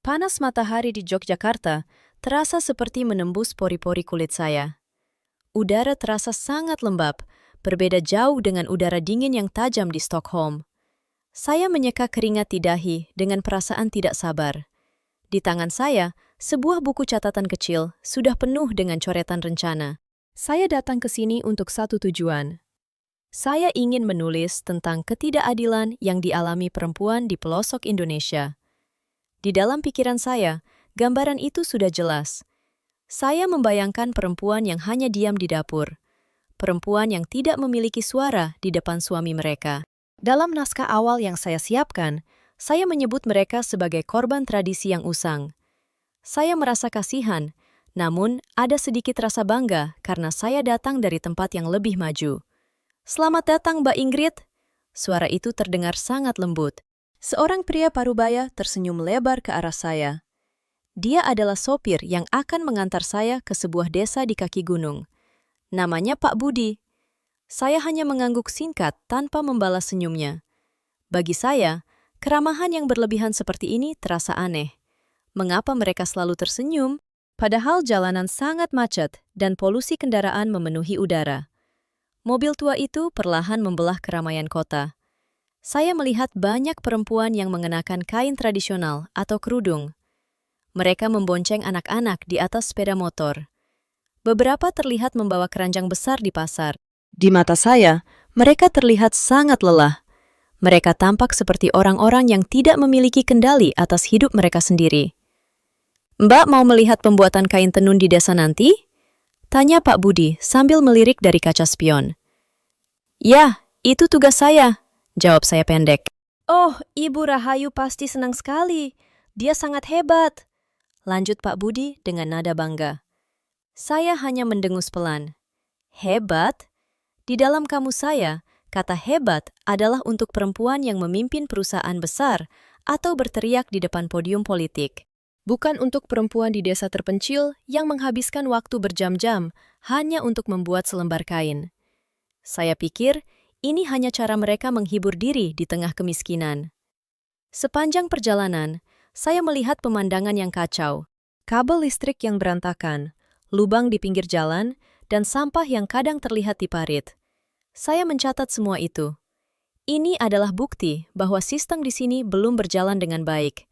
Panas matahari di Yogyakarta terasa seperti menembus pori-pori kulit saya. Udara terasa sangat lembab, berbeda jauh dengan udara dingin yang tajam di Stockholm. Saya menyeka keringat di dahi dengan perasaan tidak sabar. Di tangan saya, sebuah buku catatan kecil sudah penuh dengan coretan rencana. Saya datang ke sini untuk satu tujuan. Saya ingin menulis tentang ketidakadilan yang dialami perempuan di pelosok Indonesia. Di dalam pikiran saya, gambaran itu sudah jelas. Saya membayangkan perempuan yang hanya diam di dapur. Perempuan yang tidak memiliki suara di depan suami mereka. Dalam naskah awal yang saya siapkan, saya menyebut mereka sebagai korban tradisi yang usang. Saya merasa kasihan, namun ada sedikit rasa bangga karena saya datang dari tempat yang lebih maju. "Selamat datang, Mbak Ingrid." Suara itu terdengar sangat lembut. Seorang pria parubaya tersenyum lebar ke arah saya. Dia adalah sopir yang akan mengantar saya ke sebuah desa di kaki gunung. Namanya Pak Budi. Saya hanya mengangguk singkat tanpa membalas senyumnya. Bagi saya, keramahan yang berlebihan seperti ini terasa aneh. Mengapa mereka selalu tersenyum, padahal jalanan sangat macet dan polusi kendaraan memenuhi udara? Mobil tua itu perlahan membelah keramaian kota. Saya melihat banyak perempuan yang mengenakan kain tradisional atau kerudung. Mereka membonceng anak-anak di atas sepeda motor. Beberapa terlihat membawa keranjang besar di pasar. Di mata saya, mereka terlihat sangat lelah. Mereka tampak seperti orang-orang yang tidak memiliki kendali atas hidup mereka sendiri. "Mbak mau melihat pembuatan kain tenun di desa nanti?" Tanya Pak Budi sambil melirik dari kaca spion. "Ya, itu tugas saya," jawab saya pendek. "Oh, Ibu Rahayu pasti senang sekali. Dia sangat hebat," lanjut Pak Budi dengan nada bangga. Saya hanya mendengus pelan. Hebat? Di dalam kamus saya, kata hebat adalah untuk perempuan yang memimpin perusahaan besar atau berteriak di depan podium politik. Bukan untuk perempuan di desa terpencil yang menghabiskan waktu berjam-jam hanya untuk membuat selembar kain. Saya pikir ini hanya cara mereka menghibur diri di tengah kemiskinan. Sepanjang perjalanan, saya melihat pemandangan yang kacau, kabel listrik yang berantakan, lubang di pinggir jalan, dan sampah yang kadang terlihat di parit. Saya mencatat semua itu. Ini adalah bukti bahwa sistem di sini belum berjalan dengan baik.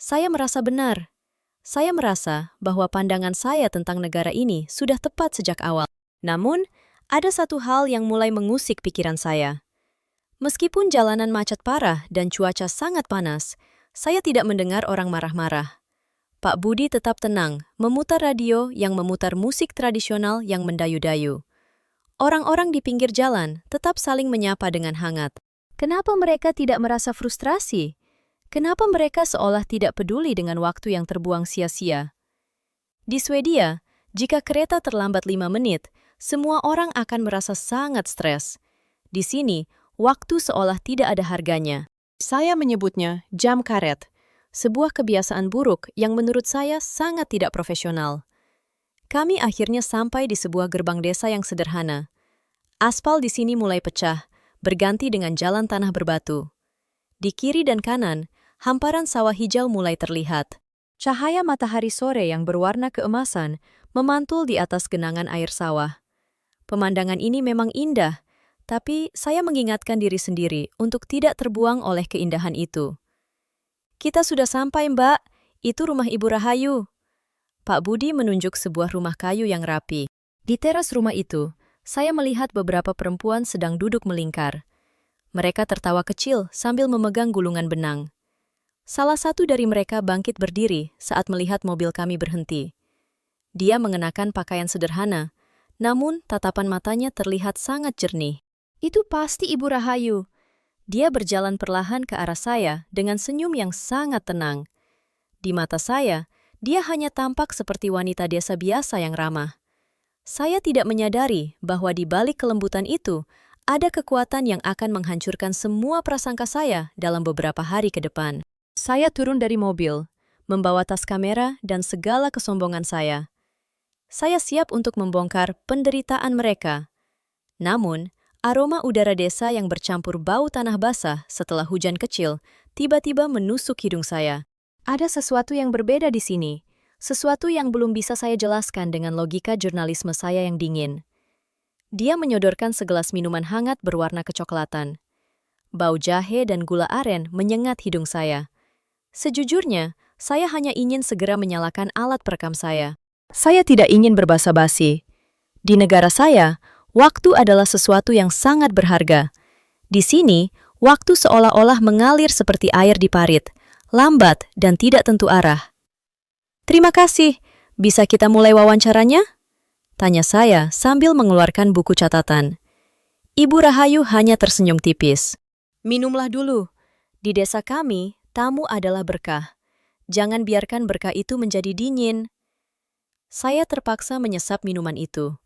Saya merasa benar. Saya merasa bahwa pandangan saya tentang negara ini sudah tepat sejak awal. Namun, ada satu hal yang mulai mengusik pikiran saya. Meskipun jalanan macet parah dan cuaca sangat panas, saya tidak mendengar orang marah-marah. Pak Budi tetap tenang, memutar radio yang memutar musik tradisional yang mendayu-dayu. Orang-orang di pinggir jalan tetap saling menyapa dengan hangat. Kenapa mereka tidak merasa frustrasi? Kenapa mereka seolah tidak peduli dengan waktu yang terbuang sia-sia? Di Swedia, jika kereta terlambat 5 menit, semua orang akan merasa sangat stres. Di sini, waktu seolah tidak ada harganya. Saya menyebutnya jam karet, sebuah kebiasaan buruk yang menurut saya sangat tidak profesional. Kami akhirnya sampai di sebuah gerbang desa yang sederhana. Aspal di sini mulai pecah, berganti dengan jalan tanah berbatu. Di kiri dan kanan, hamparan sawah hijau mulai terlihat. Cahaya matahari sore yang berwarna keemasan memantul di atas genangan air sawah. Pemandangan ini memang indah, tapi saya mengingatkan diri sendiri untuk tidak terbuang oleh keindahan itu. "Kita sudah sampai, Mbak. Itu rumah Ibu Rahayu." Pak Budi menunjuk sebuah rumah kayu yang rapi. Di teras rumah itu, saya melihat beberapa perempuan sedang duduk melingkar. Mereka tertawa kecil sambil memegang gulungan benang. Salah satu dari mereka bangkit berdiri saat melihat mobil kami berhenti. Dia mengenakan pakaian sederhana, namun tatapan matanya terlihat sangat jernih. "Itu pasti Ibu Rahayu." Dia berjalan perlahan ke arah saya dengan senyum yang sangat tenang. Di mata saya, dia hanya tampak seperti wanita desa biasa yang ramah. Saya tidak menyadari bahwa di balik kelembutan itu, ada kekuatan yang akan menghancurkan semua prasangka saya dalam beberapa hari ke depan. Saya turun dari mobil, membawa tas kamera dan segala kesombongan saya. Saya siap untuk membongkar penderitaan mereka. Namun, aroma udara desa yang bercampur bau tanah basah setelah hujan kecil tiba-tiba menusuk hidung saya. Ada sesuatu yang berbeda di sini. Sesuatu yang belum bisa saya jelaskan dengan logika jurnalisme saya yang dingin. Dia menyodorkan segelas minuman hangat berwarna kecoklatan. Bau jahe dan gula aren menyengat hidung saya. Sejujurnya, saya hanya ingin segera menyalakan alat perekam saya. Saya tidak ingin berbasa-basi. Di negara saya, waktu adalah sesuatu yang sangat berharga. Di sini, waktu seolah-olah mengalir seperti air di parit, lambat dan tidak tentu arah. Terima kasih. Bisa kita mulai wawancaranya? Tanya saya sambil mengeluarkan buku catatan. Ibu Rahayu hanya tersenyum tipis. Minumlah dulu. Di desa kami, tamu adalah berkah. Jangan biarkan berkah itu menjadi dingin. Saya terpaksa menyesap minuman itu.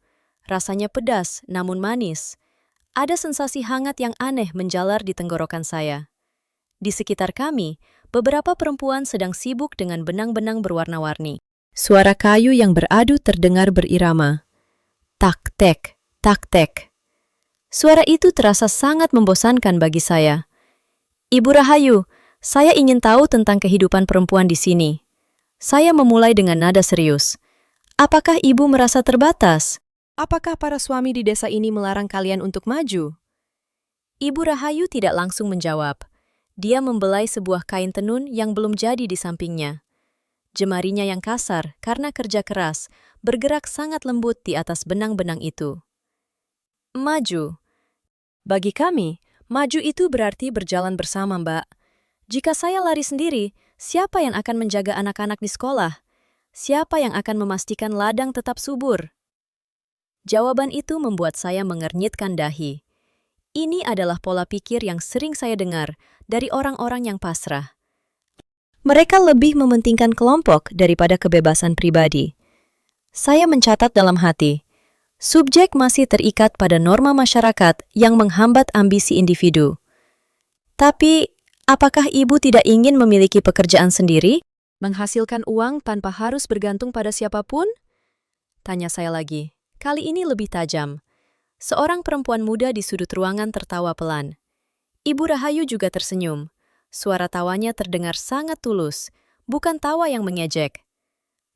Rasanya pedas, namun manis. Ada sensasi hangat yang aneh menjalar di tenggorokan saya. Di sekitar kami, beberapa perempuan sedang sibuk dengan benang-benang berwarna-warni. Suara kayu yang beradu terdengar berirama. Tak-tek, tak-tek. Suara itu terasa sangat membosankan bagi saya. Ibu Rahayu, saya ingin tahu tentang kehidupan perempuan di sini. Saya memulai dengan nada serius. Apakah ibu merasa terbatas? Apakah para suami di desa ini melarang kalian untuk maju? Ibu Rahayu tidak langsung menjawab. Dia membelai sebuah kain tenun yang belum jadi di sampingnya. Jemarinya yang kasar karena kerja keras bergerak sangat lembut di atas benang-benang itu. Maju. Bagi kami, maju itu berarti berjalan bersama, Mbak. Jika saya lari sendiri, siapa yang akan menjaga anak-anak di sekolah? Siapa yang akan memastikan ladang tetap subur? Jawaban itu membuat saya mengernyitkan dahi. Ini adalah pola pikir yang sering saya dengar dari orang-orang yang pasrah. Mereka lebih mementingkan kelompok daripada kebebasan pribadi. Saya mencatat dalam hati, subjek masih terikat pada norma masyarakat yang menghambat ambisi individu. Tapi, apakah ibu tidak ingin memiliki pekerjaan sendiri? Menghasilkan uang tanpa harus bergantung pada siapapun? Tanya saya lagi. Kali ini lebih tajam. Seorang perempuan muda di sudut ruangan tertawa pelan. Ibu Rahayu juga tersenyum. Suara tawanya terdengar sangat tulus, bukan tawa yang mengejek.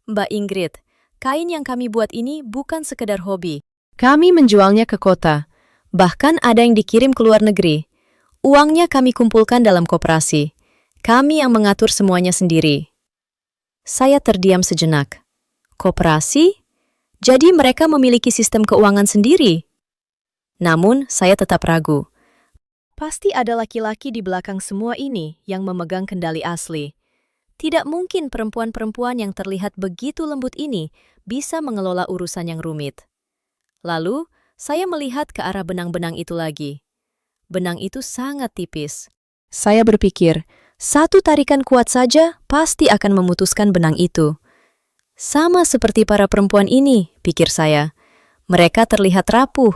Mbak Ingrid, kain yang kami buat ini bukan sekedar hobi. Kami menjualnya ke kota. Bahkan ada yang dikirim ke luar negeri. Uangnya kami kumpulkan dalam koperasi. Kami yang mengatur semuanya sendiri. Saya terdiam sejenak. Koperasi? Jadi mereka memiliki sistem keuangan sendiri? Namun, saya tetap ragu. Pasti ada laki-laki di belakang semua ini yang memegang kendali asli. Tidak mungkin perempuan-perempuan yang terlihat begitu lembut ini bisa mengelola urusan yang rumit. Lalu, saya melihat ke arah benang-benang itu lagi. Benang itu sangat tipis. Saya berpikir, satu tarikan kuat saja pasti akan memutuskan benang itu. Sama seperti para perempuan ini, pikir saya. Mereka terlihat rapuh.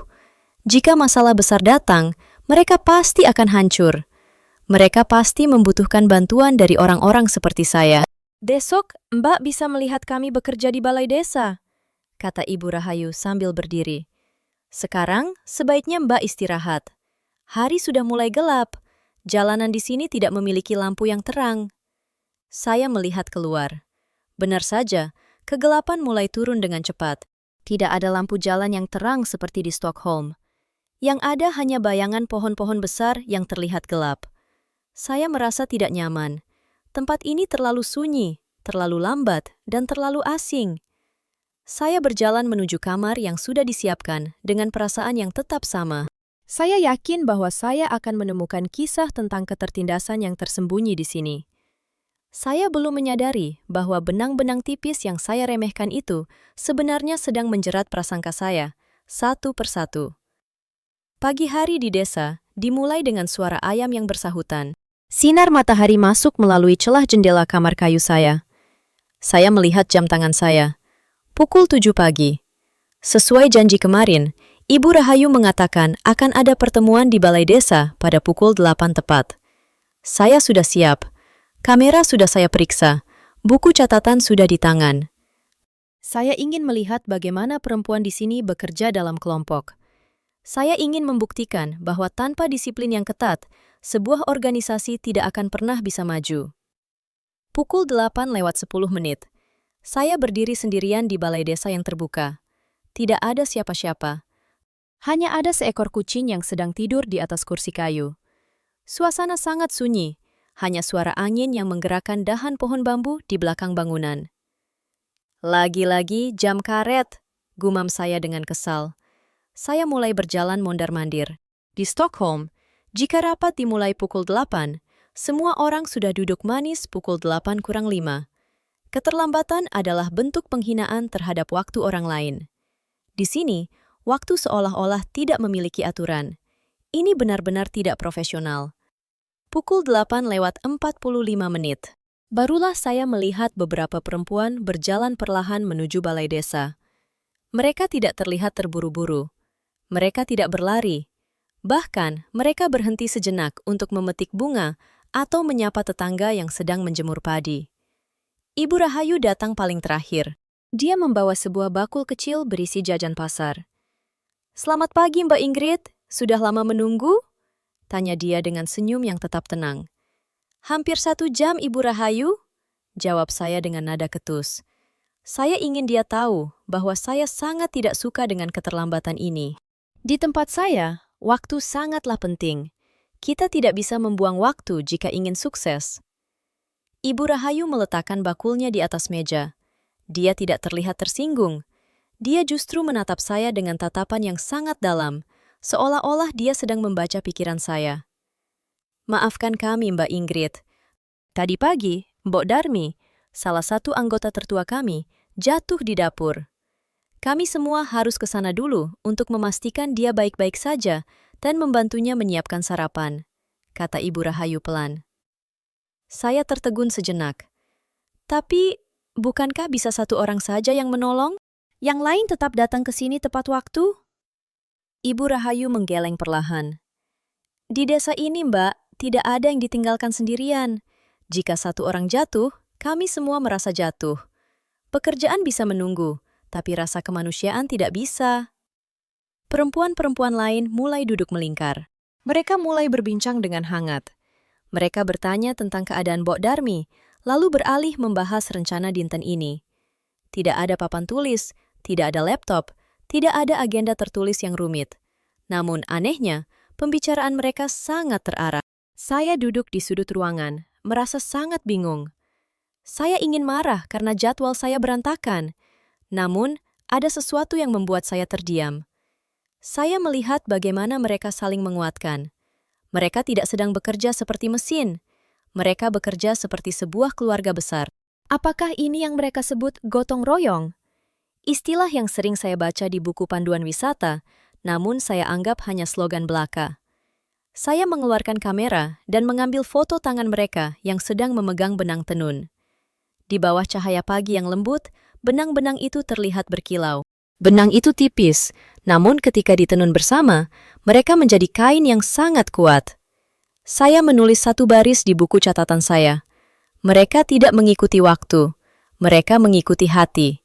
Jika masalah besar datang, mereka pasti akan hancur. Mereka pasti membutuhkan bantuan dari orang-orang seperti saya. Besok, Mbak bisa melihat kami bekerja di balai desa, kata Ibu Rahayu sambil berdiri. Sekarang, sebaiknya Mbak istirahat. Hari sudah mulai gelap. Jalanan di sini tidak memiliki lampu yang terang. Saya melihat keluar. Benar saja, kegelapan mulai turun dengan cepat. Tidak ada lampu jalan yang terang seperti di Stockholm. Yang ada hanya bayangan pohon-pohon besar yang terlihat gelap. Saya merasa tidak nyaman. Tempat ini terlalu sunyi, terlalu lambat, dan terlalu asing. Saya berjalan menuju kamar yang sudah disiapkan dengan perasaan yang tetap sama. Saya yakin bahwa saya akan menemukan kisah tentang ketertindasan yang tersembunyi di sini. Saya belum menyadari bahwa benang-benang tipis yang saya remehkan itu sebenarnya sedang menjerat prasangka saya, satu persatu. Pagi hari di desa dimulai dengan suara ayam yang bersahutan. Sinar matahari masuk melalui celah jendela kamar kayu saya. Saya melihat jam tangan saya. Pukul 7 pagi. Sesuai janji kemarin, Ibu Rahayu mengatakan akan ada pertemuan di balai desa pada pukul 8 tepat. Saya sudah siap. Kamera sudah saya periksa. Buku catatan sudah di tangan. Saya ingin melihat bagaimana perempuan di sini bekerja dalam kelompok. Saya ingin membuktikan bahwa tanpa disiplin yang ketat, sebuah organisasi tidak akan pernah bisa maju. Pukul 8:10. Saya berdiri sendirian di balai desa yang terbuka. Tidak ada siapa-siapa. Hanya ada seekor kucing yang sedang tidur di atas kursi kayu. Suasana sangat sunyi, hanya suara angin yang menggerakkan dahan pohon bambu di belakang bangunan. Lagi-lagi jam karet, gumam saya dengan kesal. Saya mulai berjalan mondar-mandir. Di Stockholm, jika rapat dimulai pukul 8, semua orang sudah duduk manis pukul 8:05. Keterlambatan adalah bentuk penghinaan terhadap waktu orang lain. Di sini, waktu seolah-olah tidak memiliki aturan. Ini benar-benar tidak profesional. Pukul 8:45. Barulah saya melihat beberapa perempuan berjalan perlahan menuju balai desa. Mereka tidak terlihat terburu-buru. Mereka tidak berlari. Bahkan, mereka berhenti sejenak untuk memetik bunga atau menyapa tetangga yang sedang menjemur padi. Ibu Rahayu datang paling terakhir. Dia membawa sebuah bakul kecil berisi jajan pasar. "Selamat pagi, Mbak Ingrid. Sudah lama menunggu?" Tanya dia dengan senyum yang tetap tenang. "Hampir 1 jam, Ibu Rahayu," jawab saya dengan nada ketus. Saya ingin dia tahu bahwa saya sangat tidak suka dengan keterlambatan ini. Di tempat saya, waktu sangatlah penting. Kita tidak bisa membuang waktu jika ingin sukses. Ibu Rahayu meletakkan bakulnya di atas meja. Dia tidak terlihat tersinggung. Dia justru menatap saya dengan tatapan yang sangat dalam, seolah-olah dia sedang membaca pikiran saya. "Maafkan kami, Mbak Ingrid. Tadi pagi, Mbok Darmi, salah satu anggota tertua kami, jatuh di dapur. Kami semua harus ke sana dulu untuk memastikan dia baik-baik saja dan membantunya menyiapkan sarapan," kata Ibu Rahayu pelan. Saya tertegun sejenak. "Tapi, bukankah bisa 1 orang saja yang menolong? Yang lain tetap datang ke sini tepat waktu?" Ibu Rahayu menggeleng perlahan. "Di desa ini, Mbak, tidak ada yang ditinggalkan sendirian. Jika 1 orang jatuh, kami semua merasa jatuh. Pekerjaan bisa menunggu, tapi rasa kemanusiaan tidak bisa." Perempuan-perempuan lain mulai duduk melingkar. Mereka mulai berbincang dengan hangat. Mereka bertanya tentang keadaan Mbok Darmi, lalu beralih membahas rencana dinten ini. Tidak ada papan tulis, tidak ada laptop, tidak ada agenda tertulis yang rumit. Namun anehnya, pembicaraan mereka sangat terarah. Saya duduk di sudut ruangan, merasa sangat bingung. Saya ingin marah karena jadwal saya berantakan. Namun, ada sesuatu yang membuat saya terdiam. Saya melihat bagaimana mereka saling menguatkan. Mereka tidak sedang bekerja seperti mesin. Mereka bekerja seperti sebuah keluarga besar. Apakah ini yang mereka sebut gotong royong? Istilah yang sering saya baca di buku panduan wisata, namun saya anggap hanya slogan belaka. Saya mengeluarkan kamera dan mengambil foto tangan mereka yang sedang memegang benang tenun. Di bawah cahaya pagi yang lembut, benang-benang itu terlihat berkilau. Benang itu tipis, namun ketika ditenun bersama, mereka menjadi kain yang sangat kuat. Saya menulis 1 baris di buku catatan saya. Mereka tidak mengikuti waktu, mereka mengikuti hati.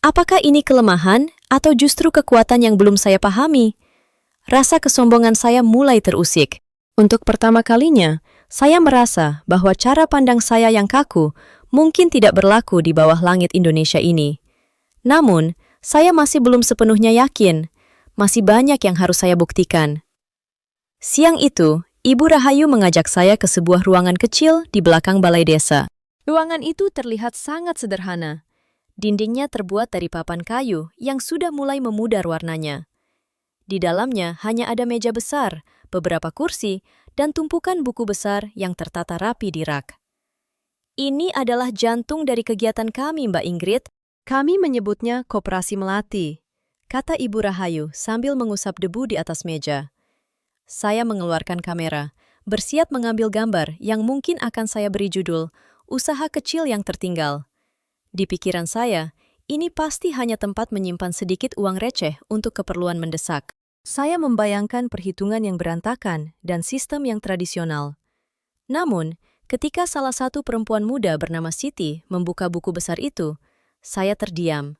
Apakah ini kelemahan atau justru kekuatan yang belum saya pahami? Rasa kesombongan saya mulai terusik. Untuk pertama kalinya, saya merasa bahwa cara pandang saya yang kaku mungkin tidak berlaku di bawah langit Indonesia ini. Namun, saya masih belum sepenuhnya yakin. Masih banyak yang harus saya buktikan. Siang itu, Ibu Rahayu mengajak saya ke sebuah ruangan kecil di belakang balai desa. Ruangan itu terlihat sangat sederhana. Dindingnya terbuat dari papan kayu yang sudah mulai memudar warnanya. Di dalamnya hanya ada meja besar, beberapa kursi, dan tumpukan buku besar yang tertata rapi di rak. "Ini adalah jantung dari kegiatan kami, Mbak Ingrid. Kami menyebutnya Koperasi Melati," kata Ibu Rahayu sambil mengusap debu di atas meja. Saya mengeluarkan kamera, bersiap mengambil gambar yang mungkin akan saya beri judul, "Usaha Kecil yang Tertinggal." Di pikiran saya, ini pasti hanya tempat menyimpan sedikit uang receh untuk keperluan mendesak. Saya membayangkan perhitungan yang berantakan dan sistem yang tradisional. Namun, ketika salah satu perempuan muda bernama Siti membuka buku besar itu, saya terdiam.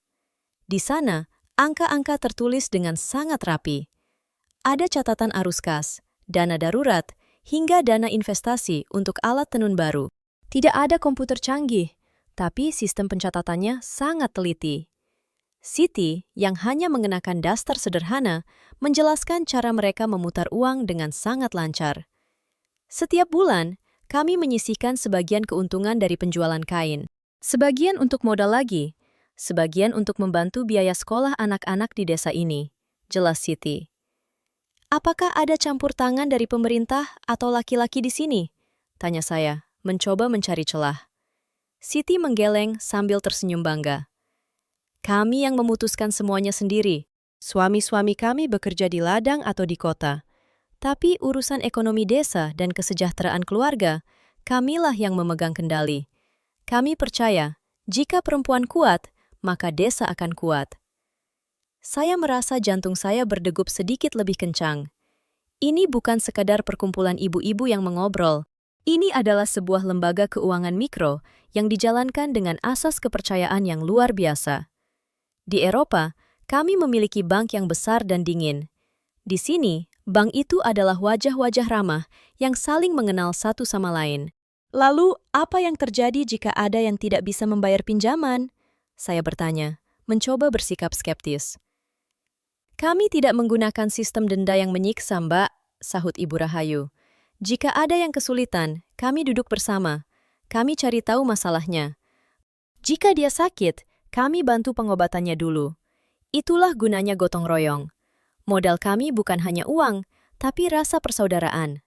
Di sana, angka-angka tertulis dengan sangat rapi. Ada catatan arus kas, dana darurat, hingga dana investasi untuk alat tenun baru. Tidak ada komputer canggih, tapi sistem pencatatannya sangat teliti. Siti, yang hanya mengenakan daster sederhana, menjelaskan cara mereka memutar uang dengan sangat lancar. Setiap bulan, kami menyisihkan sebagian keuntungan dari penjualan kain. Sebagian untuk modal lagi, sebagian untuk membantu biaya sekolah anak-anak di desa ini, jelas Siti. Apakah ada campur tangan dari pemerintah atau laki-laki di sini? Tanya saya, mencoba mencari celah. Siti menggeleng sambil tersenyum bangga. Kami yang memutuskan semuanya sendiri. Suami-suami kami bekerja di ladang atau di kota. Tapi urusan ekonomi desa dan kesejahteraan keluarga, kamilah yang memegang kendali. Kami percaya, jika perempuan kuat, maka desa akan kuat. Saya merasa jantung saya berdegup sedikit lebih kencang. Ini bukan sekadar perkumpulan ibu-ibu yang mengobrol. Ini adalah sebuah lembaga keuangan mikro yang dijalankan dengan asas kepercayaan yang luar biasa. Di Eropa, kami memiliki bank yang besar dan dingin. Di sini, bank itu adalah wajah-wajah ramah yang saling mengenal satu sama lain. Lalu, apa yang terjadi jika ada yang tidak bisa membayar pinjaman? Saya bertanya, mencoba bersikap skeptis. Kami tidak menggunakan sistem denda yang menyiksa, Mbak, sahut Ibu Rahayu. Jika ada yang kesulitan, kami duduk bersama. Kami cari tahu masalahnya. Jika dia sakit, kami bantu pengobatannya dulu. Itulah gunanya gotong royong. Modal kami bukan hanya uang, tapi rasa persaudaraan.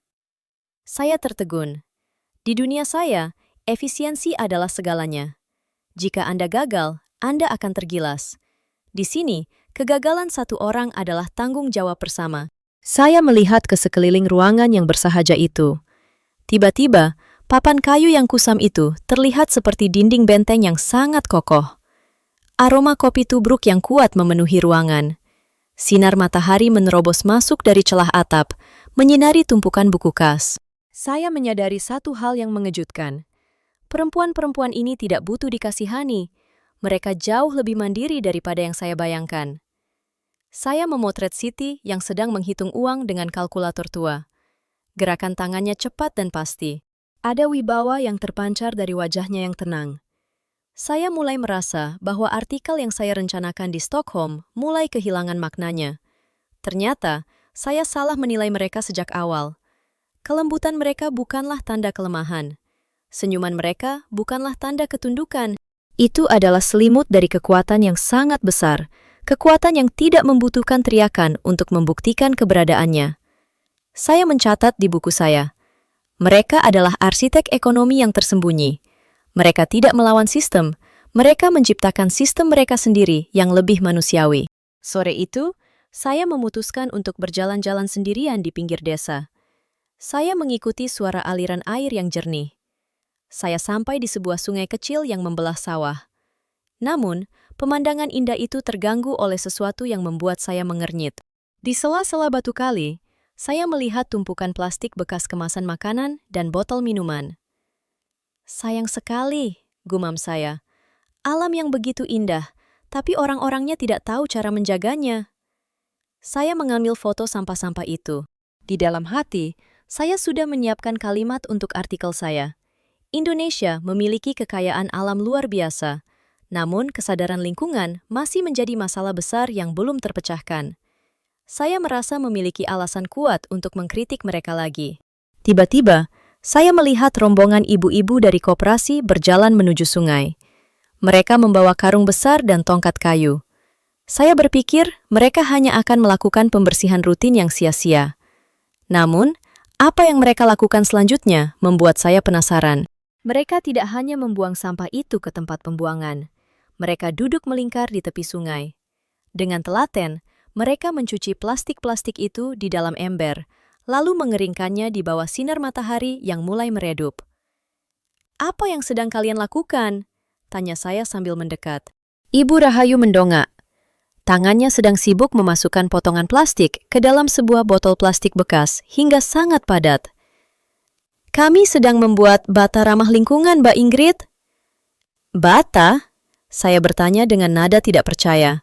Saya tertegun. Di dunia saya, efisiensi adalah segalanya. Jika Anda gagal, Anda akan tergilas. Di sini, kegagalan satu orang adalah tanggung jawab bersama. Saya melihat ke sekeliling ruangan yang bersahaja itu. Tiba-tiba, papan kayu yang kusam itu terlihat seperti dinding benteng yang sangat kokoh. Aroma kopi tubruk yang kuat memenuhi ruangan. Sinar matahari menerobos masuk dari celah atap, menyinari tumpukan buku kas. Saya menyadari satu hal yang mengejutkan. Perempuan-perempuan ini tidak butuh dikasihani. Mereka jauh lebih mandiri daripada yang saya bayangkan. Saya memotret Siti yang sedang menghitung uang dengan kalkulator tua. Gerakan tangannya cepat dan pasti. Ada wibawa yang terpancar dari wajahnya yang tenang. Saya mulai merasa bahwa artikel yang saya rencanakan di Stockholm mulai kehilangan maknanya. Ternyata, saya salah menilai mereka sejak awal. Kelembutan mereka bukanlah tanda kelemahan. Senyuman mereka bukanlah tanda ketundukan. Itu adalah selimut dari kekuatan yang sangat besar, kekuatan yang tidak membutuhkan teriakan untuk membuktikan keberadaannya. Saya mencatat di buku saya. Mereka adalah arsitek ekonomi yang tersembunyi. Mereka tidak melawan sistem, mereka menciptakan sistem mereka sendiri yang lebih manusiawi. Sore itu, saya memutuskan untuk berjalan-jalan sendirian di pinggir desa. Saya mengikuti suara aliran air yang jernih. Saya sampai di sebuah sungai kecil yang membelah sawah. Namun, pemandangan indah itu terganggu oleh sesuatu yang membuat saya mengernyit. Di sela-sela batu kali, saya melihat tumpukan plastik bekas kemasan makanan dan botol minuman. Sayang sekali, gumam saya. Alam yang begitu indah, tapi orang-orangnya tidak tahu cara menjaganya. Saya mengambil foto sampah-sampah itu. Di dalam hati, saya sudah menyiapkan kalimat untuk artikel saya. Indonesia memiliki kekayaan alam luar biasa, namun kesadaran lingkungan masih menjadi masalah besar yang belum terpecahkan. Saya merasa memiliki alasan kuat untuk mengkritik mereka lagi. Tiba-tiba, saya melihat rombongan ibu-ibu dari koperasi berjalan menuju sungai. Mereka membawa karung besar dan tongkat kayu. Saya berpikir mereka hanya akan melakukan pembersihan rutin yang sia-sia. Namun, apa yang mereka lakukan selanjutnya membuat saya penasaran. Mereka tidak hanya membuang sampah itu ke tempat pembuangan. Mereka duduk melingkar di tepi sungai. Dengan telaten, mereka mencuci plastik-plastik itu di dalam ember, lalu mengeringkannya di bawah sinar matahari yang mulai meredup. "Apa yang sedang kalian lakukan?" tanya saya sambil mendekat. Ibu Rahayu mendongak. Tangannya sedang sibuk memasukkan potongan plastik ke dalam sebuah botol plastik bekas hingga sangat padat. "Kami sedang membuat bata ramah lingkungan, Mbak Ingrid." "Bata?" saya bertanya dengan nada tidak percaya.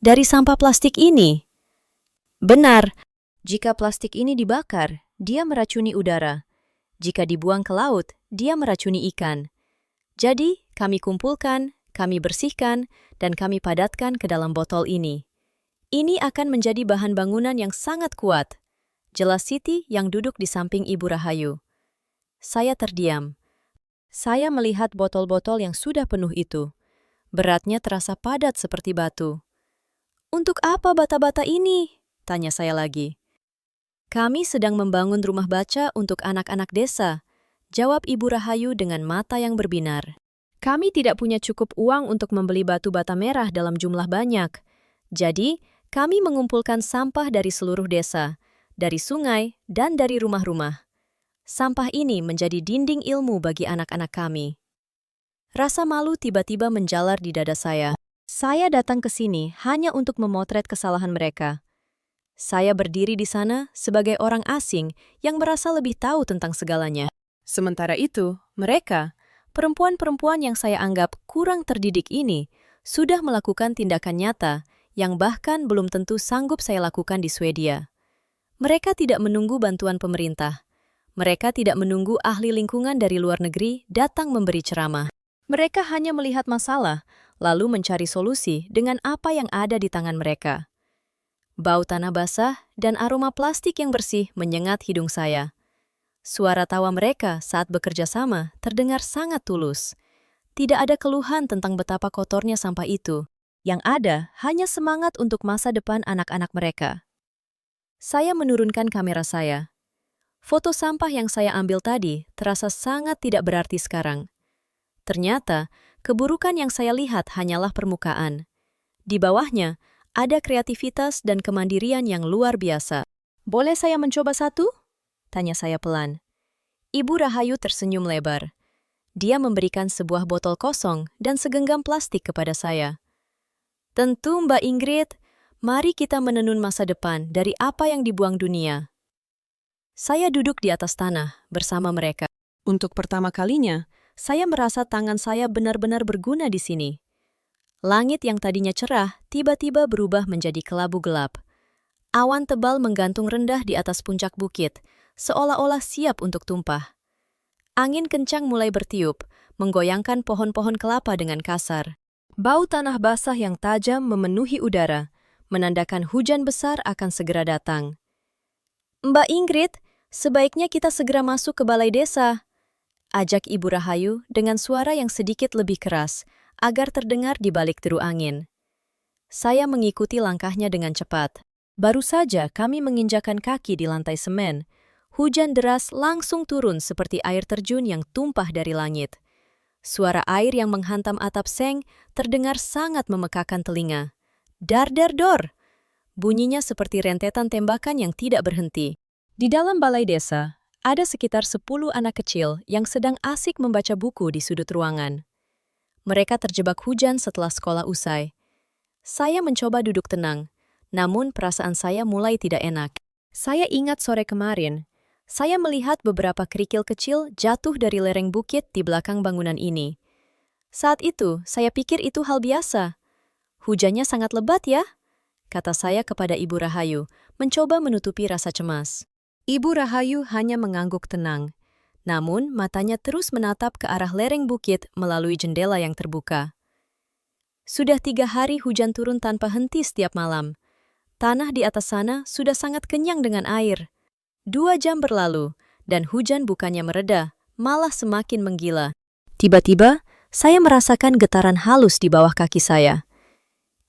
"Dari sampah plastik ini?" "Benar. Jika plastik ini dibakar, dia meracuni udara. Jika dibuang ke laut, dia meracuni ikan. Jadi, kami kumpulkan, kami bersihkan, dan kami padatkan ke dalam botol ini. Ini akan menjadi bahan bangunan yang sangat kuat. Jelas Siti yang duduk di samping Ibu Rahayu. Saya terdiam. Saya melihat botol-botol yang sudah penuh itu. Beratnya terasa padat seperti batu. "Untuk apa bata-bata ini?" tanya saya lagi. "Kami sedang membangun rumah baca untuk anak-anak desa," jawab Ibu Rahayu dengan mata yang berbinar. "Kami tidak punya cukup uang untuk membeli batu bata merah dalam jumlah banyak. Jadi, kami mengumpulkan sampah dari seluruh desa, dari sungai, dan dari rumah-rumah. Sampah ini menjadi dinding ilmu bagi anak-anak kami." Rasa malu tiba-tiba menjalar di dada saya. Saya datang ke sini hanya untuk memotret kesalahan mereka. Saya berdiri di sana sebagai orang asing yang merasa lebih tahu tentang segalanya. Sementara itu, mereka, perempuan-perempuan yang saya anggap kurang terdidik ini, sudah melakukan tindakan nyata yang bahkan belum tentu sanggup saya lakukan di Swedia. Mereka tidak menunggu bantuan pemerintah. Mereka tidak menunggu ahli lingkungan dari luar negeri datang memberi ceramah. Mereka hanya melihat masalah, lalu mencari solusi dengan apa yang ada di tangan mereka. Bau tanah basah dan aroma plastik yang bersih menyengat hidung saya. Suara tawa mereka saat bekerja sama terdengar sangat tulus. Tidak ada keluhan tentang betapa kotornya sampah itu. Yang ada hanya semangat untuk masa depan anak-anak mereka. Saya menurunkan kamera saya. Foto sampah yang saya ambil tadi terasa sangat tidak berarti sekarang. Ternyata, keburukan yang saya lihat hanyalah permukaan. Di bawahnya, ada kreativitas dan kemandirian yang luar biasa. "Boleh saya mencoba satu?" tanya saya pelan. Ibu Rahayu tersenyum lebar. Dia memberikan sebuah botol kosong dan segenggam plastik kepada saya. "Tentu, Mbak Ingrid. Mari kita menenun masa depan dari apa yang dibuang dunia." Saya duduk di atas tanah bersama mereka. Untuk pertama kalinya, saya merasa tangan saya benar-benar berguna di sini. Langit yang tadinya cerah tiba-tiba berubah menjadi kelabu gelap. Awan tebal menggantung rendah di atas puncak bukit, seolah-olah siap untuk tumpah. Angin kencang mulai bertiup, menggoyangkan pohon-pohon kelapa dengan kasar. Bau tanah basah yang tajam memenuhi udara, menandakan hujan besar akan segera datang. "Mbak Ingrid, sebaiknya kita segera masuk ke balai desa," ajak Ibu Rahayu dengan suara yang sedikit lebih keras, agar terdengar di balik deru angin. Saya mengikuti langkahnya dengan cepat. Baru saja kami menginjakan kaki di lantai semen. Hujan deras langsung turun seperti air terjun yang tumpah dari langit. Suara air yang menghantam atap seng terdengar sangat memekakan telinga. Dar dar dor! Bunyinya seperti rentetan tembakan yang tidak berhenti. Di dalam balai desa, ada sekitar 10 anak kecil yang sedang asik membaca buku di sudut ruangan. Mereka terjebak hujan setelah sekolah usai. Saya mencoba duduk tenang, namun perasaan saya mulai tidak enak. Saya ingat sore kemarin, saya melihat beberapa kerikil kecil jatuh dari lereng bukit di belakang bangunan ini. Saat itu, saya pikir itu hal biasa. "Hujannya sangat lebat ya?" kata saya kepada Ibu Rahayu, mencoba menutupi rasa cemas. Ibu Rahayu hanya mengangguk tenang, namun matanya terus menatap ke arah lereng bukit melalui jendela yang terbuka. Sudah 3 hari hujan turun tanpa henti setiap malam. Tanah di atas sana sudah sangat kenyang dengan air. 2 jam berlalu, dan hujan bukannya mereda, malah semakin menggila. Tiba-tiba, saya merasakan getaran halus di bawah kaki saya.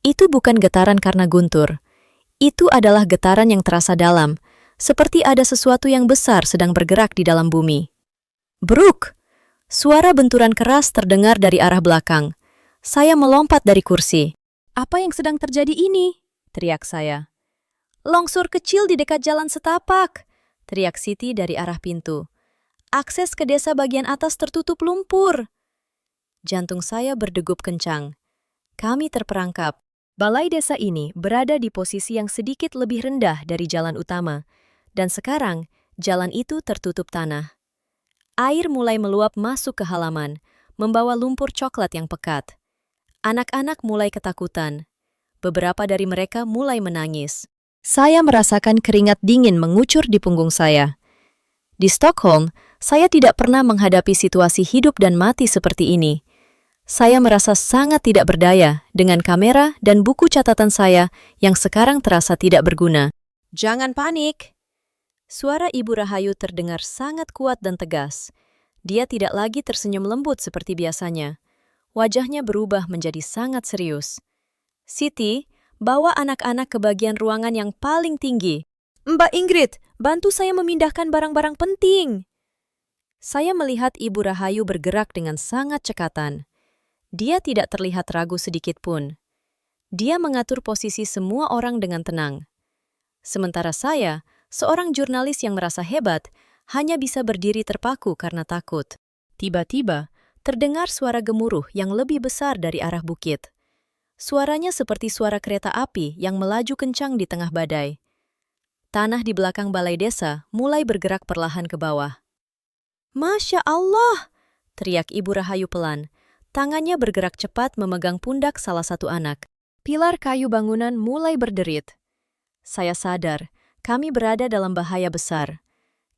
Itu bukan getaran karena guntur. Itu adalah getaran yang terasa dalam, seperti ada sesuatu yang besar sedang bergerak di dalam bumi. Bruk! Suara benturan keras terdengar dari arah belakang. Saya melompat dari kursi. "Apa yang sedang terjadi ini?" teriak saya. "Longsor kecil di dekat jalan setapak," teriak Siti dari arah pintu. "Akses ke desa bagian atas tertutup lumpur." Jantung saya berdegup kencang. Kami terperangkap. Balai desa ini berada di posisi yang sedikit lebih rendah dari jalan utama, dan sekarang jalan itu tertutup tanah. Air mulai meluap masuk ke halaman, membawa lumpur coklat yang pekat. Anak-anak mulai ketakutan. Beberapa dari mereka mulai menangis. Saya merasakan keringat dingin mengucur di punggung saya. Di Stockholm, Saya tidak pernah menghadapi situasi hidup dan mati seperti ini. Saya merasa sangat tidak berdaya dengan kamera dan buku catatan saya yang sekarang terasa tidak berguna. Jangan panik. Suara Ibu Rahayu terdengar sangat kuat dan tegas. Dia tidak lagi tersenyum lembut seperti biasanya. Wajahnya berubah menjadi sangat serius. Siti, bawa anak-anak ke bagian ruangan yang paling tinggi. Mbak Ingrid, bantu saya memindahkan barang-barang penting. Saya melihat Ibu Rahayu bergerak dengan sangat cekatan. Dia tidak terlihat ragu sedikit pun. Dia mengatur posisi semua orang dengan tenang. Sementara saya, seorang jurnalis yang merasa hebat, hanya bisa berdiri terpaku karena takut. Tiba-tiba, terdengar suara gemuruh yang lebih besar dari arah bukit. Suaranya seperti suara kereta api yang melaju kencang di tengah badai. Tanah di belakang balai desa mulai bergerak perlahan ke bawah. Masya Allah! Teriak Ibu Rahayu pelan. Tangannya bergerak cepat memegang pundak salah satu anak. Pilar kayu bangunan mulai berderit. Saya sadar, kami berada dalam bahaya besar.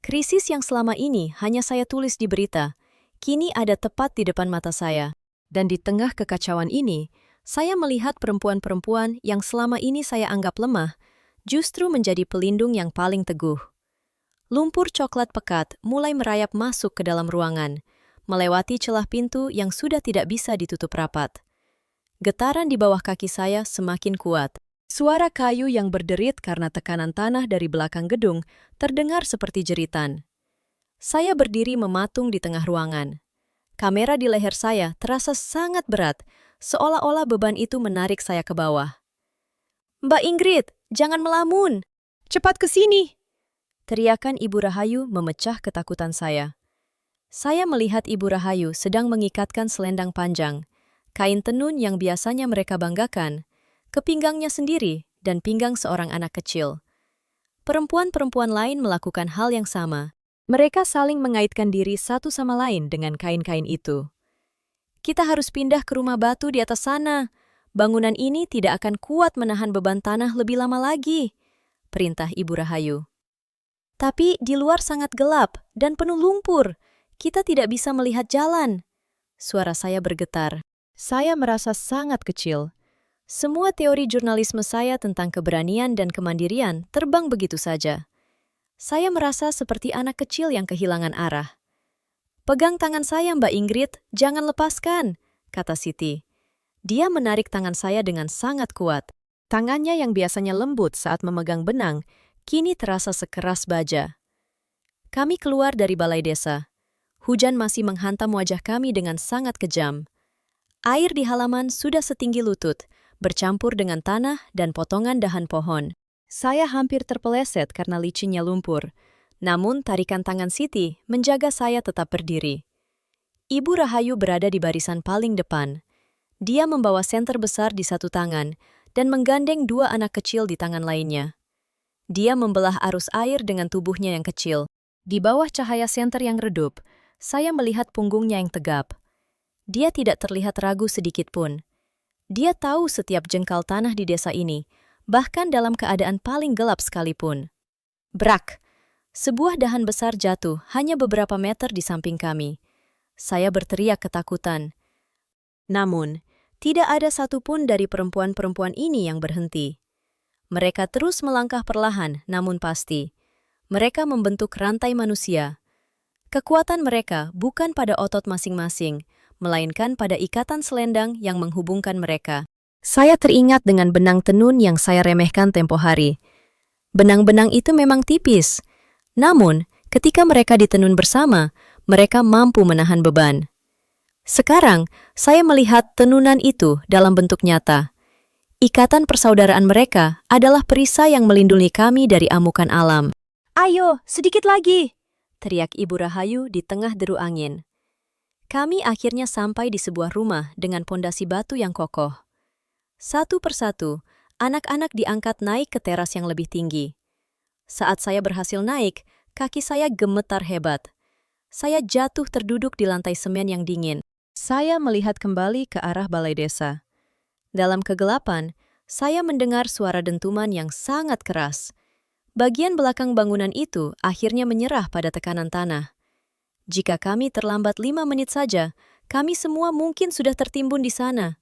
Krisis yang selama ini hanya saya tulis di berita, kini ada tepat di depan mata saya. Dan di tengah kekacauan ini, saya melihat perempuan-perempuan yang selama ini saya anggap lemah, justru menjadi pelindung yang paling teguh. Lumpur coklat pekat mulai merayap masuk ke dalam ruangan, melewati celah pintu yang sudah tidak bisa ditutup rapat. Getaran di bawah kaki saya semakin kuat. Suara kayu yang berderit karena tekanan tanah dari belakang gedung terdengar seperti jeritan. Saya berdiri mematung di tengah ruangan. Kamera di leher saya terasa sangat berat, seolah-olah beban itu menarik saya ke bawah. Mbak Ingrid, jangan melamun. Cepat ke sini. Teriakan Ibu Rahayu memecah ketakutan saya. Saya melihat Ibu Rahayu sedang mengikatkan selendang panjang, kain tenun yang biasanya mereka banggakan, ke pinggangnya sendiri dan pinggang seorang anak kecil. Perempuan-perempuan lain melakukan hal yang sama. Mereka saling mengaitkan diri satu sama lain dengan kain-kain itu. Kita harus pindah ke rumah batu di atas sana. Bangunan ini tidak akan kuat menahan beban tanah lebih lama lagi, perintah Ibu Rahayu. Tapi di luar sangat gelap dan penuh lumpur. Kita tidak bisa melihat jalan. Suara saya bergetar. Saya merasa sangat kecil. Semua teori jurnalisme saya tentang keberanian dan kemandirian terbang begitu saja. Saya merasa seperti anak kecil yang kehilangan arah. Pegang tangan saya, Mbak Ingrid, jangan lepaskan, kata Siti. Dia menarik tangan saya dengan sangat kuat. Tangannya yang biasanya lembut saat memegang benang, kini terasa sekeras baja. Kami keluar dari balai desa. Hujan masih menghantam wajah kami dengan sangat kejam. Air di halaman sudah setinggi lutut, bercampur dengan tanah dan potongan dahan pohon. Saya hampir terpeleset karena licinnya lumpur. Namun tarikan tangan Siti menjaga saya tetap berdiri. Ibu Rahayu berada di barisan paling depan. Dia membawa senter besar di satu tangan dan menggandeng dua anak kecil di tangan lainnya. Dia membelah arus air dengan tubuhnya yang kecil. Di bawah cahaya senter yang redup, saya melihat punggungnya yang tegap. Dia tidak terlihat ragu sedikit pun. Dia tahu setiap jengkal tanah di desa ini, bahkan dalam keadaan paling gelap sekalipun. Brak! Sebuah dahan besar jatuh hanya beberapa meter di samping kami. Saya berteriak ketakutan. Namun, tidak ada satupun dari perempuan-perempuan ini yang berhenti. Mereka terus melangkah perlahan namun pasti. Mereka membentuk rantai manusia. Kekuatan mereka bukan pada otot masing-masing, melainkan pada ikatan selendang yang menghubungkan mereka. Saya teringat dengan benang tenun yang saya remehkan tempo hari. Benang-benang itu memang tipis. Namun, ketika mereka ditenun bersama, mereka mampu menahan beban. Sekarang, saya melihat tenunan itu dalam bentuk nyata. Ikatan persaudaraan mereka adalah perisai yang melindungi kami dari amukan alam. Ayo, sedikit lagi! Teriak Ibu Rahayu di tengah deru angin. Kami akhirnya sampai di sebuah rumah dengan pondasi batu yang kokoh. Satu persatu, anak-anak diangkat naik ke teras yang lebih tinggi. Saat saya berhasil naik, kaki saya gemetar hebat. Saya jatuh terduduk di lantai semen yang dingin. Saya melihat kembali ke arah balai desa. Dalam kegelapan, saya mendengar suara dentuman yang sangat keras. Bagian belakang bangunan itu akhirnya menyerah pada tekanan tanah. Jika kami terlambat 5 menit saja, kami semua mungkin sudah tertimbun di sana.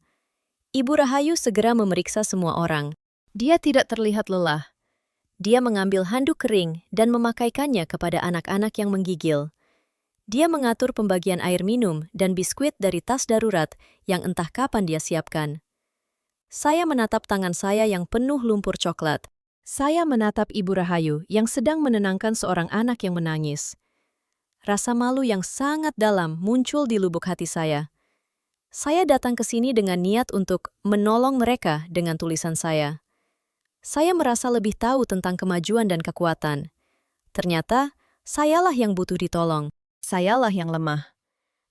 Ibu Rahayu segera memeriksa semua orang. Dia tidak terlihat lelah. Dia mengambil handuk kering dan memakaikannya kepada anak-anak yang menggigil. Dia mengatur pembagian air minum dan biskuit dari tas darurat yang entah kapan dia siapkan. Saya menatap tangan saya yang penuh lumpur coklat. Saya menatap Ibu Rahayu yang sedang menenangkan seorang anak yang menangis. Rasa malu yang sangat dalam muncul di lubuk hati saya. Saya datang ke sini dengan niat untuk menolong mereka dengan tulisan saya. Saya merasa lebih tahu tentang kemajuan dan kekuatan. Ternyata, sayalah yang butuh ditolong. Sayalah yang lemah.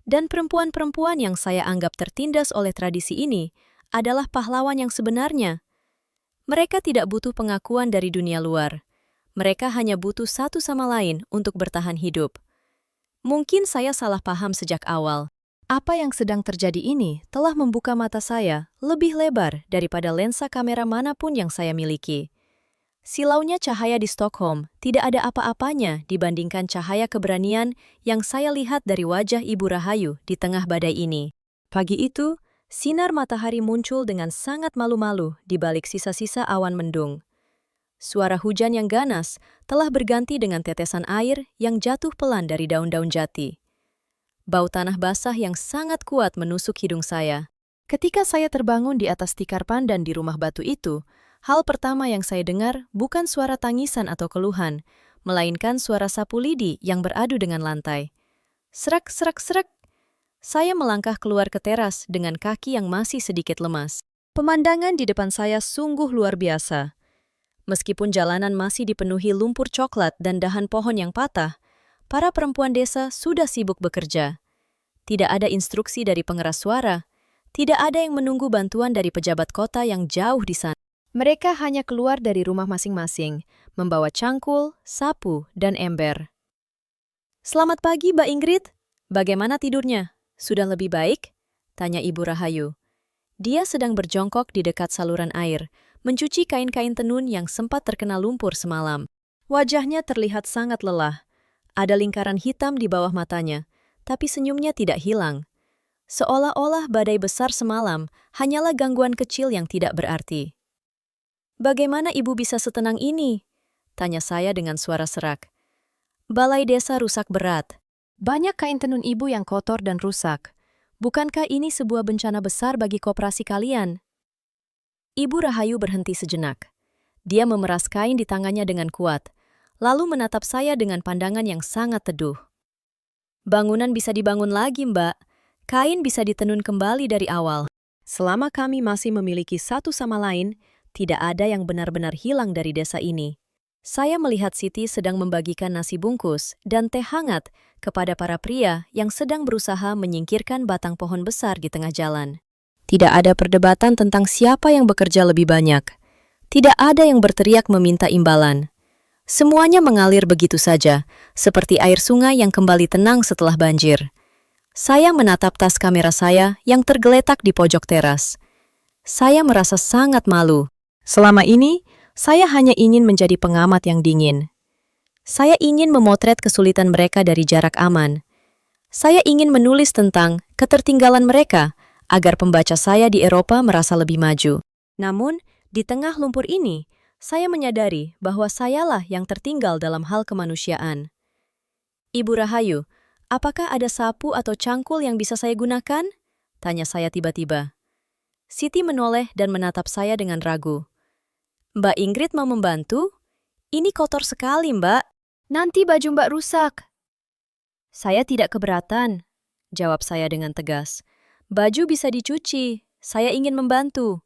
Dan perempuan-perempuan yang saya anggap tertindas oleh tradisi ini adalah pahlawan yang sebenarnya. Mereka tidak butuh pengakuan dari dunia luar. Mereka hanya butuh satu sama lain untuk bertahan hidup. Mungkin saya salah paham sejak awal. Apa yang sedang terjadi ini telah membuka mata saya lebih lebar daripada lensa kamera manapun yang saya miliki. Silaunya cahaya di Stockholm tidak ada apa-apanya dibandingkan cahaya keberanian yang saya lihat dari wajah Ibu Rahayu di tengah badai ini. Pagi itu, sinar matahari muncul dengan sangat malu-malu di balik sisa-sisa awan mendung. Suara hujan yang ganas telah berganti dengan tetesan air yang jatuh pelan dari daun-daun jati. Bau tanah basah yang sangat kuat menusuk hidung saya. Ketika saya terbangun di atas tikar pandan di rumah batu itu, hal pertama yang saya dengar bukan suara tangisan atau keluhan, melainkan suara sapu lidi yang beradu dengan lantai. Serak, serak, serak. Saya melangkah keluar ke teras dengan kaki yang masih sedikit lemas. Pemandangan di depan saya sungguh luar biasa. Meskipun jalanan masih dipenuhi lumpur coklat dan dahan pohon yang patah, para perempuan desa sudah sibuk bekerja. Tidak ada instruksi dari pengeras suara, tidak ada yang menunggu bantuan dari pejabat kota yang jauh di sana. Mereka hanya keluar dari rumah masing-masing, membawa cangkul, sapu, dan ember. "Selamat pagi, Mbak Ingrid. Bagaimana tidurnya? Sudah lebih baik?" tanya Ibu Rahayu. Dia sedang berjongkok di dekat saluran air, mencuci kain-kain tenun yang sempat terkena lumpur semalam. Wajahnya terlihat sangat lelah. Ada lingkaran hitam di bawah matanya, tapi senyumnya tidak hilang. Seolah-olah badai besar semalam hanyalah gangguan kecil yang tidak berarti. "Bagaimana ibu bisa setenang ini?" tanya saya dengan suara serak. "Balai desa rusak berat. Banyak kain tenun ibu yang kotor dan rusak. Bukankah ini sebuah bencana besar bagi koperasi kalian?" Ibu Rahayu berhenti sejenak. Dia memeras kain di tangannya dengan kuat, lalu menatap saya dengan pandangan yang sangat teduh. "Bangunan bisa dibangun lagi, Mbak. Kain bisa ditenun kembali dari awal. Selama kami masih memiliki satu sama lain, tidak ada yang benar-benar hilang dari desa ini." Saya melihat Siti sedang membagikan nasi bungkus dan teh hangat kepada para pria yang sedang berusaha menyingkirkan batang pohon besar di tengah jalan. Tidak ada perdebatan tentang siapa yang bekerja lebih banyak. Tidak ada yang berteriak meminta imbalan. Semuanya mengalir begitu saja, seperti air sungai yang kembali tenang setelah banjir. Saya menatap tas kamera saya yang tergeletak di pojok teras. Saya merasa sangat malu. Selama ini, saya hanya ingin menjadi pengamat yang dingin. Saya ingin memotret kesulitan mereka dari jarak aman. Saya ingin menulis tentang ketertinggalan mereka agar pembaca saya di Eropa merasa lebih maju. Namun, di tengah lumpur ini, saya menyadari bahwa sayalah yang tertinggal dalam hal kemanusiaan. "Ibu Rahayu, apakah ada sapu atau cangkul yang bisa saya gunakan?" tanya saya tiba-tiba. Siti menoleh dan menatap saya dengan ragu. "Mbak Ingrid mau membantu? Ini kotor sekali, Mbak. Nanti baju Mbak rusak." "Saya tidak keberatan," jawab saya dengan tegas. "Baju bisa dicuci. Saya ingin membantu."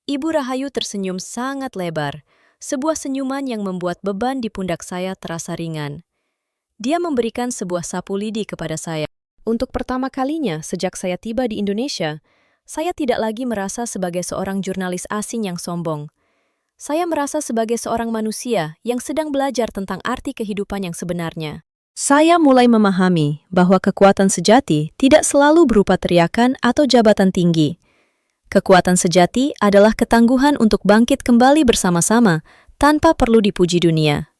Ibu Rahayu tersenyum sangat lebar, sebuah senyuman yang membuat beban di pundak saya terasa ringan. Dia memberikan sebuah sapu lidi kepada saya. Untuk pertama kalinya sejak saya tiba di Indonesia, saya tidak lagi merasa sebagai seorang jurnalis asing yang sombong. Saya merasa sebagai seorang manusia yang sedang belajar tentang arti kehidupan yang sebenarnya. Saya mulai memahami bahwa kekuatan sejati tidak selalu berupa teriakan atau jabatan tinggi. Kekuatan sejati adalah ketangguhan untuk bangkit kembali bersama-sama tanpa perlu dipuji dunia.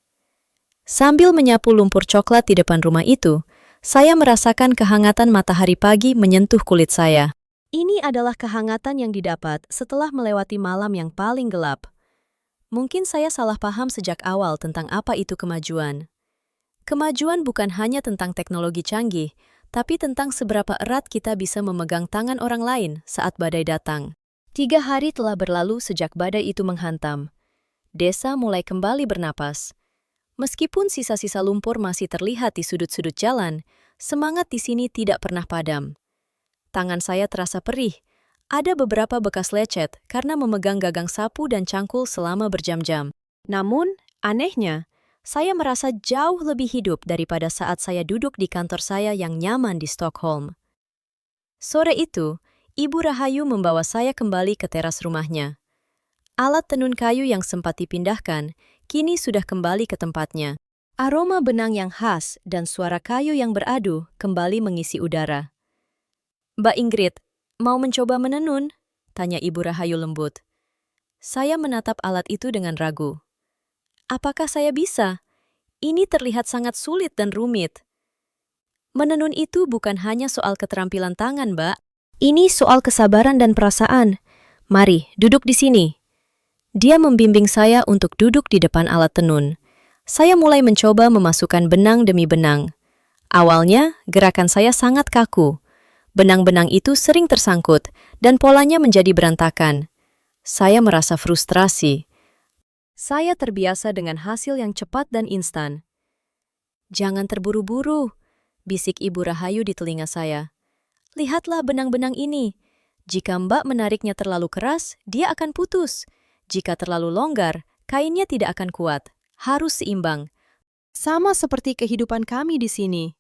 Sambil menyapu lumpur coklat di depan rumah itu, saya merasakan kehangatan matahari pagi menyentuh kulit saya. Ini adalah kehangatan yang didapat setelah melewati malam yang paling gelap. Mungkin saya salah paham sejak awal tentang apa itu kemajuan. Kemajuan bukan hanya tentang teknologi canggih, tapi tentang seberapa erat kita bisa memegang tangan orang lain saat badai datang. 3 hari telah berlalu sejak badai itu menghantam. Desa mulai kembali bernapas. Meskipun sisa-sisa lumpur masih terlihat di sudut-sudut jalan, semangat di sini tidak pernah padam. Tangan saya terasa perih. Ada beberapa bekas lecet karena memegang gagang sapu dan cangkul selama berjam-jam. Namun, anehnya, saya merasa jauh lebih hidup daripada saat saya duduk di kantor saya yang nyaman di Stockholm. Sore itu, Ibu Rahayu membawa saya kembali ke teras rumahnya. Alat tenun kayu yang sempat dipindahkan, kini sudah kembali ke tempatnya. Aroma benang yang khas dan suara kayu yang beradu kembali mengisi udara. "Mbak Ingrid, mau mencoba menenun?" tanya Ibu Rahayu lembut. Saya menatap alat itu dengan ragu. Apakah saya bisa? Ini terlihat sangat sulit dan rumit. Menenun itu bukan hanya soal keterampilan tangan, Mbak. Ini soal kesabaran dan perasaan. Mari, duduk di sini. Dia membimbing saya untuk duduk di depan alat tenun. Saya mulai mencoba memasukkan benang demi benang. Awalnya, gerakan saya sangat kaku. Benang-benang itu sering tersangkut, dan polanya menjadi berantakan. Saya merasa frustrasi. Saya terbiasa dengan hasil yang cepat dan instan. "Jangan terburu-buru," bisik Ibu Rahayu di telinga saya. "Lihatlah benang-benang ini. Jika Mbak menariknya terlalu keras, dia akan putus. Jika terlalu longgar, kainnya tidak akan kuat. Harus seimbang. Sama seperti kehidupan kami di sini."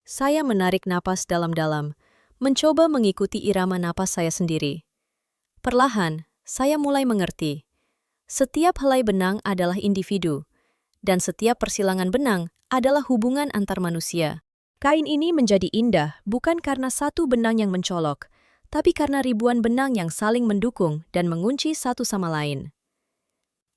Saya menarik napas dalam-dalam, mencoba mengikuti irama napas saya sendiri. Perlahan, saya mulai mengerti. Setiap helai benang adalah individu, dan setiap persilangan benang adalah hubungan antar manusia. Kain ini menjadi indah bukan karena satu benang yang mencolok, tapi karena ribuan benang yang saling mendukung dan mengunci satu sama lain.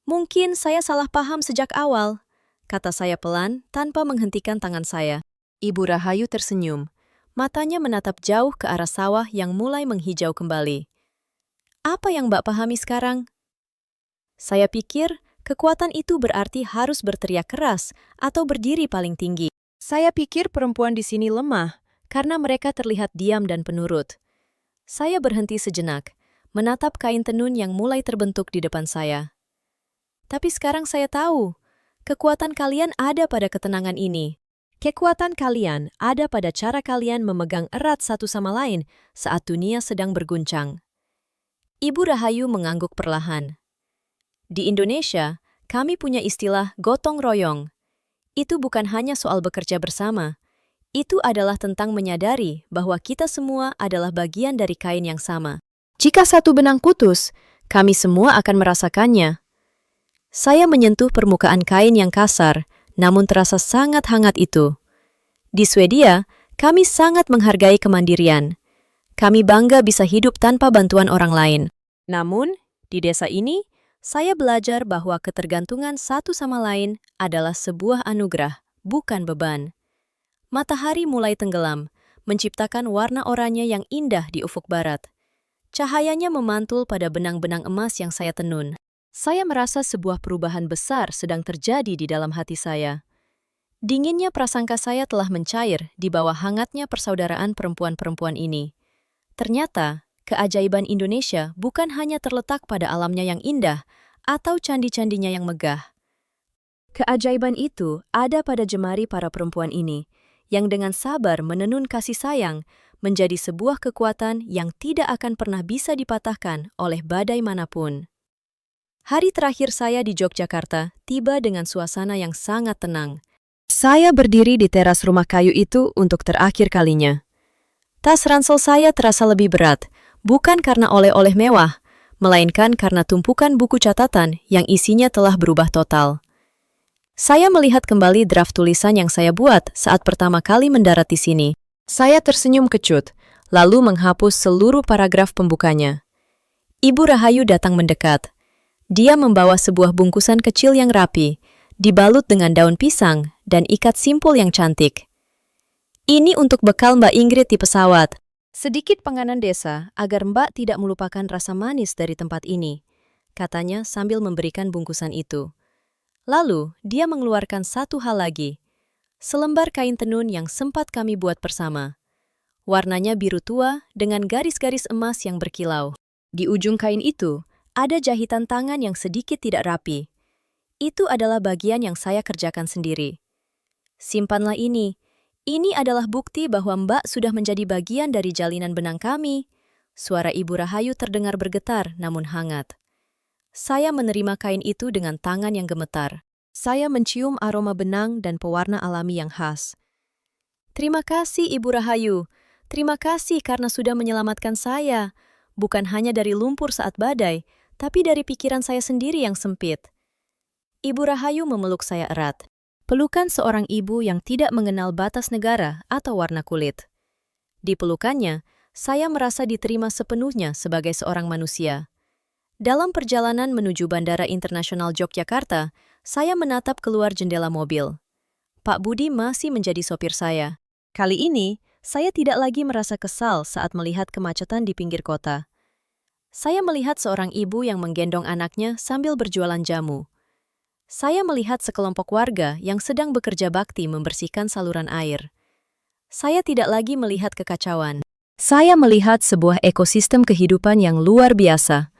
"Mungkin saya salah paham sejak awal," kata saya pelan tanpa menghentikan tangan saya. Ibu Rahayu tersenyum. Matanya menatap jauh ke arah sawah yang mulai menghijau kembali. "Apa yang Mbak pahami sekarang?" Saya pikir kekuatan itu berarti harus berteriak keras atau berdiri paling tinggi. Saya pikir perempuan di sini lemah karena mereka terlihat diam dan penurut. Saya berhenti sejenak, menatap kain tenun yang mulai terbentuk di depan saya. Tapi sekarang saya tahu, kekuatan kalian ada pada ketenangan ini. Kekuatan kalian ada pada cara kalian memegang erat satu sama lain saat dunia sedang berguncang. Ibu Rahayu mengangguk perlahan. Di Indonesia, kami punya istilah gotong royong. Itu bukan hanya soal bekerja bersama. Itu adalah tentang menyadari bahwa kita semua adalah bagian dari kain yang sama. Jika satu benang putus, kami semua akan merasakannya. Saya menyentuh permukaan kain yang kasar, namun terasa sangat hangat itu. Di Swedia, kami sangat menghargai kemandirian. Kami bangga bisa hidup tanpa bantuan orang lain. Namun, di desa ini, saya belajar bahwa ketergantungan satu sama lain adalah sebuah anugerah, bukan beban. Matahari mulai tenggelam, menciptakan warna oranye yang indah di ufuk barat. Cahayanya memantul pada benang-benang emas yang saya tenun. Saya merasa sebuah perubahan besar sedang terjadi di dalam hati saya. Dinginnya prasangka saya telah mencair di bawah hangatnya persaudaraan perempuan-perempuan ini. Ternyata, keajaiban Indonesia bukan hanya terletak pada alamnya yang indah atau candi-candinya yang megah. Keajaiban itu ada pada jemari para perempuan ini, yang dengan sabar menenun kasih sayang menjadi sebuah kekuatan yang tidak akan pernah bisa dipatahkan oleh badai manapun. Hari terakhir saya di Yogyakarta tiba dengan suasana yang sangat tenang. Saya berdiri di teras rumah kayu itu untuk terakhir kalinya. Tas ransel saya terasa lebih berat, bukan karena oleh-oleh mewah, melainkan karena tumpukan buku catatan yang isinya telah berubah total. Saya melihat kembali draft tulisan yang saya buat saat pertama kali mendarat di sini. Saya tersenyum kecut, lalu menghapus seluruh paragraf pembukanya. Ibu Rahayu datang mendekat. Dia membawa sebuah bungkusan kecil yang rapi, dibalut dengan daun pisang dan ikat simpul yang cantik. Ini untuk bekal Mbak Ingrid di pesawat. Sedikit penganan desa agar Mbak tidak melupakan rasa manis dari tempat ini, katanya sambil memberikan bungkusan itu. Lalu, dia mengeluarkan satu hal lagi. Selembar kain tenun yang sempat kami buat bersama. Warnanya biru tua dengan garis-garis emas yang berkilau. Di ujung kain itu, ada jahitan tangan yang sedikit tidak rapi. Itu adalah bagian yang saya kerjakan sendiri. Simpanlah ini. Ini adalah bukti bahwa Mbak sudah menjadi bagian dari jalinan benang kami. Suara Ibu Rahayu terdengar bergetar namun hangat. Saya menerima kain itu dengan tangan yang gemetar. Saya mencium aroma benang dan pewarna alami yang khas. Terima kasih Ibu Rahayu. Terima kasih karena sudah menyelamatkan saya. Bukan hanya dari lumpur saat badai, tapi dari pikiran saya sendiri yang sempit. Ibu Rahayu memeluk saya erat. Pelukan seorang ibu yang tidak mengenal batas negara atau warna kulit. Di pelukannya, saya merasa diterima sepenuhnya sebagai seorang manusia. Dalam perjalanan menuju Bandara Internasional Yogyakarta, saya menatap keluar jendela mobil. Pak Budi masih menjadi sopir saya. Kali ini, saya tidak lagi merasa kesal saat melihat kemacetan di pinggir kota. Saya melihat seorang ibu yang menggendong anaknya sambil berjualan jamu. Saya melihat sekelompok warga yang sedang bekerja bakti membersihkan saluran air. Saya tidak lagi melihat kekacauan. Saya melihat sebuah ekosistem kehidupan yang luar biasa.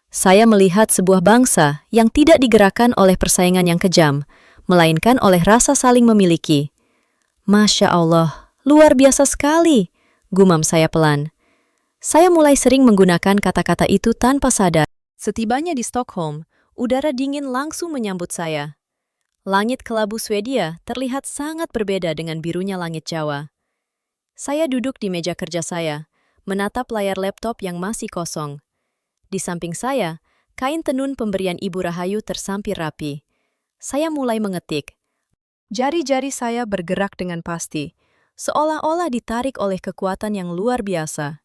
Saya melihat sebuah bangsa yang tidak digerakkan oleh persaingan yang kejam, melainkan oleh rasa saling memiliki. Masya Allah, luar biasa sekali, gumam saya pelan. Saya mulai sering menggunakan kata-kata itu tanpa sadar. Setibanya di Stockholm, udara dingin langsung menyambut saya. Langit kelabu Swedia terlihat sangat berbeda dengan birunya langit Jawa. Saya duduk di meja kerja saya, menatap layar laptop yang masih kosong. Di samping saya, kain tenun pemberian Ibu Rahayu tersampir rapi. Saya mulai mengetik. Jari-jari saya bergerak dengan pasti, seolah-olah ditarik oleh kekuatan yang luar biasa.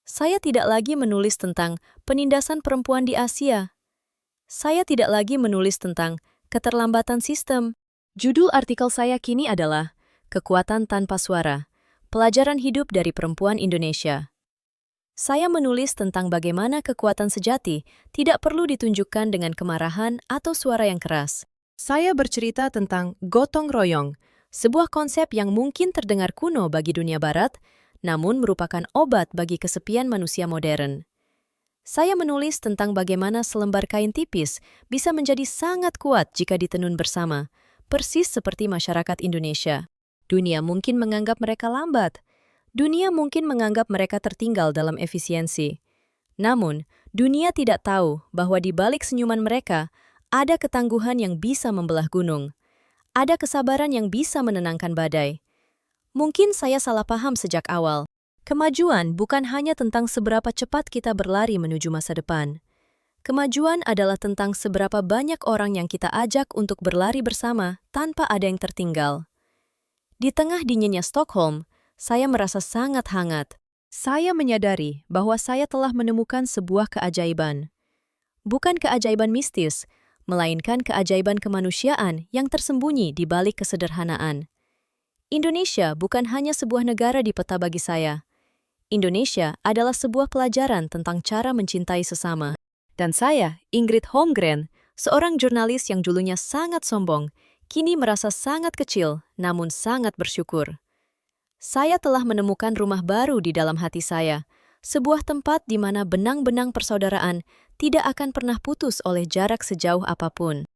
Saya tidak lagi menulis tentang penindasan perempuan di Asia. Saya tidak lagi menulis tentang keterlambatan sistem. Judul artikel saya kini adalah Kekuatan Tanpa Suara, Pelajaran Hidup dari Perempuan Indonesia. Saya menulis tentang bagaimana kekuatan sejati tidak perlu ditunjukkan dengan kemarahan atau suara yang keras. Saya bercerita tentang gotong royong, sebuah konsep yang mungkin terdengar kuno bagi dunia barat, namun merupakan obat bagi kesepian manusia modern. Saya menulis tentang bagaimana selembar kain tipis bisa menjadi sangat kuat jika ditenun bersama, persis seperti masyarakat Indonesia. Dunia mungkin menganggap mereka lambat. Dunia mungkin menganggap mereka tertinggal dalam efisiensi. Namun, dunia tidak tahu bahwa di balik senyuman mereka, ada ketangguhan yang bisa membelah gunung. Ada kesabaran yang bisa menenangkan badai. Mungkin saya salah paham sejak awal. Kemajuan bukan hanya tentang seberapa cepat kita berlari menuju masa depan. Kemajuan adalah tentang seberapa banyak orang yang kita ajak untuk berlari bersama tanpa ada yang tertinggal. Di tengah dinginnya Stockholm, saya merasa sangat hangat. Saya menyadari bahwa saya telah menemukan sebuah keajaiban. Bukan keajaiban mistis, melainkan keajaiban kemanusiaan yang tersembunyi di balik kesederhanaan. Indonesia bukan hanya sebuah negara di peta bagi saya. Indonesia adalah sebuah pelajaran tentang cara mencintai sesama. Dan saya, Ingrid Holmgren, seorang jurnalis yang dulunya sangat sombong, kini merasa sangat kecil, namun sangat bersyukur. Saya telah menemukan rumah baru di dalam hati saya, sebuah tempat di mana benang-benang persaudaraan tidak akan pernah putus oleh jarak sejauh apapun.